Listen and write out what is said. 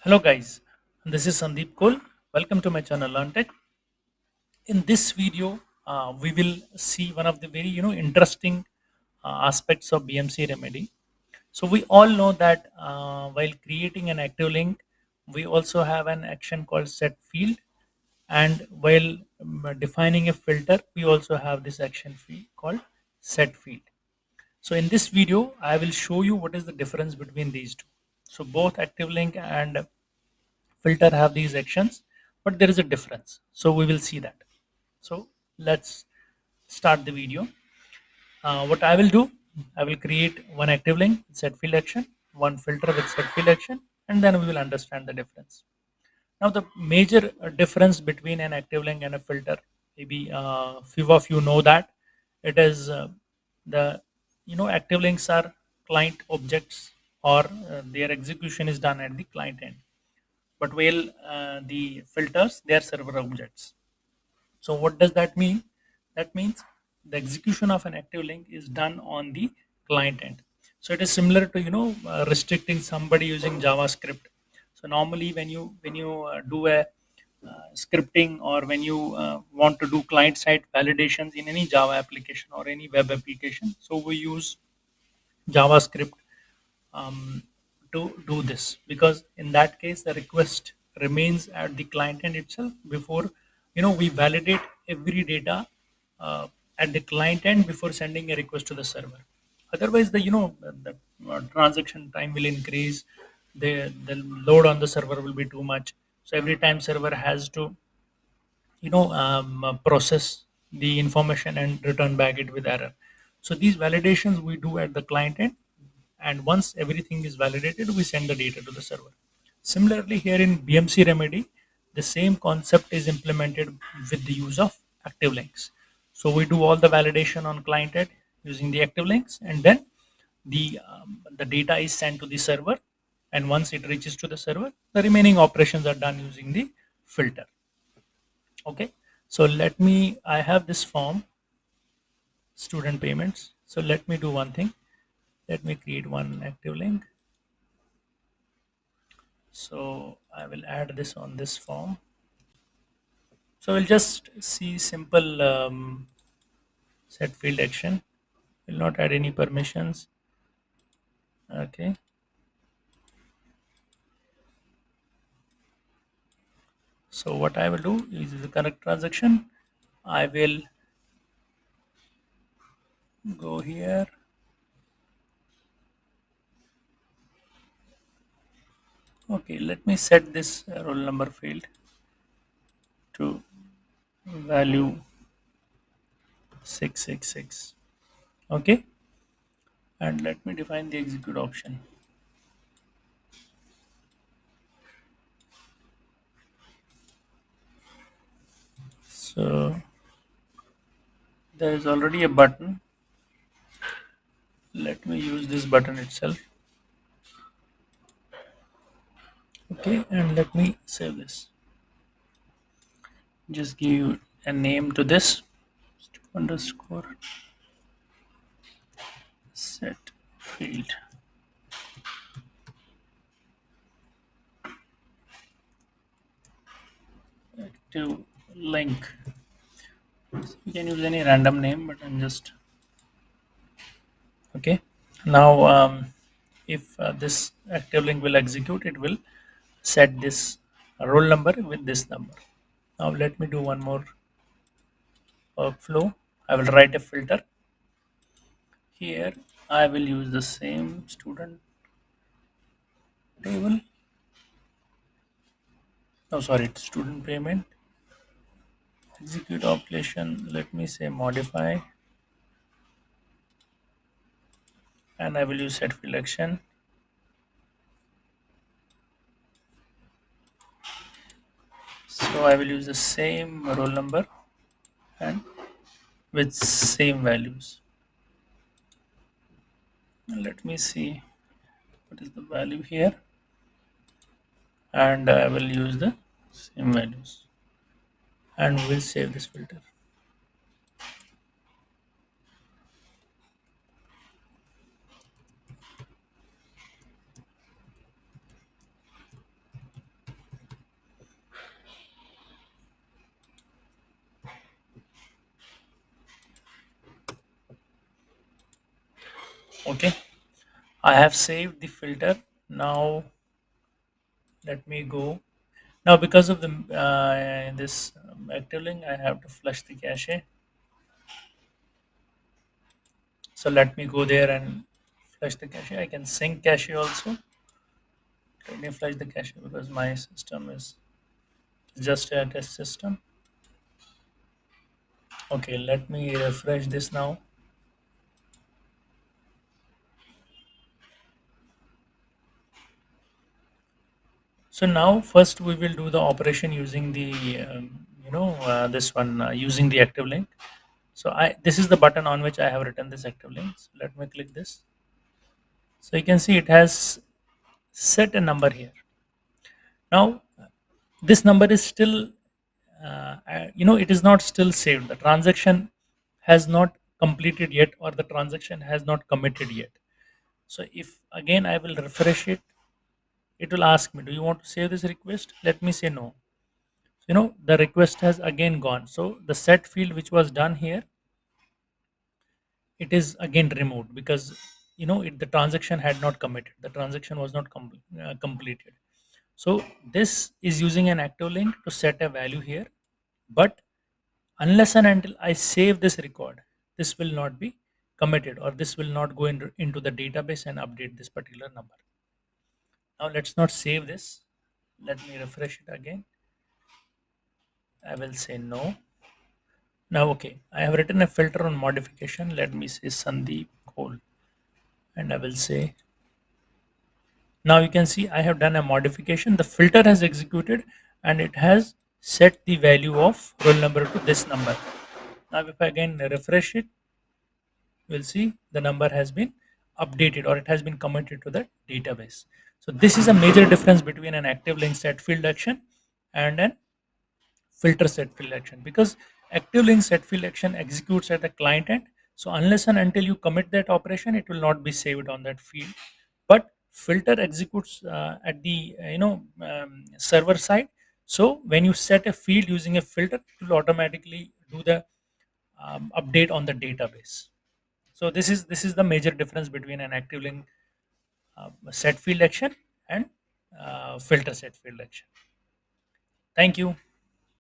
Hello guys, this is Sandeep Kol. Welcome to my channel LearnTech. In this video, we will see one of the very interesting aspects of BMC remedy. So we all know that while creating an active link, we also have an action called set field, and while defining a filter, we also have this action field called set field. So in this video, I will show you what is the difference between these two. So both active link and filter have these actions, but there is a difference, so we will see that. So let's start the video. What I will do, I will create one active link with set field action, one filter with set field action, and then we will understand the difference. Now the major difference between an active link and a filter, maybe few of you know that it is the active links are client objects, or their execution is done at the client end, but while the filters, they are server objects. So what does that mean? That means the execution of an active link is done on the client end. So it is similar to restricting somebody using JavaScript. So normally when you do a scripting, or when you want to do client side validations in any Java application or any web application, so we use JavaScript um, to do this, because in that case the request remains at the client end itself before we validate every data at the client end before sending a request to the server. Otherwise the transaction time will increase, the load on the server will be too much. So every time server has to process the information and return back it with error. So these validations we do at the client end, and once everything is validated, we send the data to the server. Similarly, here in BMC remedy, the same concept is implemented with the use of active links. So we do all the validation on client end using the active links, and then the data is sent to the server, and once it reaches to the server, the remaining operations are done using the filter. Okay, so I have this form, student payments. So let me do one thing. Let me create one active link. So I will add this on this form. So we'll just see simple set field action. Will not add any permissions. Okay. So what I will do is the connect transaction. I will go here. Okay, let me set this roll number field to value 666. Okay, and let me define the execute option. So there is already a button. Let me use this button itself. Okay, and let me save this. Just give a name to this, underscore set field active link. You can use any random name, but I'm just okay. Now if this active link will execute, it will set this roll number with this number. Now let me do one more workflow. I will write a filter here. I will use the same student table. No, sorry, it's student payment. Execute operation. Let me say modify, and I will use set field action. So I will use the same roll number and with same values. Let me see what is the value here, and I will use the same values, and we'll save this filter. Okay, I have saved the filter. Now let me go. Now because of the this active link, I have to flush the cache. So let me go there and flush the cache. I can sync cache also. Let me flush the cache because my system is just a test system. Okay, let me refresh this now. So now first we will do the operation using the this one using the active link. So I this is the button on which I have written this active link. So let me click this. So you can see it has set a number here. Now this number is still it is not still saved. The transaction has not completed yet, or the transaction has not committed yet. So if again I will refresh it, it will ask me, do you want to save this request? Let me say no. The request has again gone. So the set field which was done here, it is again removed because the transaction had not committed. The transaction was not completed. So this is using an active link to set a value here, but unless and until I save this record, this will not be committed, or this will not go into the database and update this particular number. Now let's not save this. Let me refresh it again. I will say no. Now, okay, I have written a filter on modification. Let me say Sandeep Cole, and I will say, now you can see I have done a modification. The filter has executed and it has set the value of roll number to this number. Now, if I again refresh it, you will see the number has been updated, or it has been committed to the database. So, this is a major difference between an active link set field action and an filter set field action, because active link set field action executes at the client end. So unless and until you commit that operation, it will not be saved on that field. But filter executes at the server side. So when you set a field using a filter, it will automatically do the update on the database. So this is the major difference between an active link set field action and filter set field action. Thank you.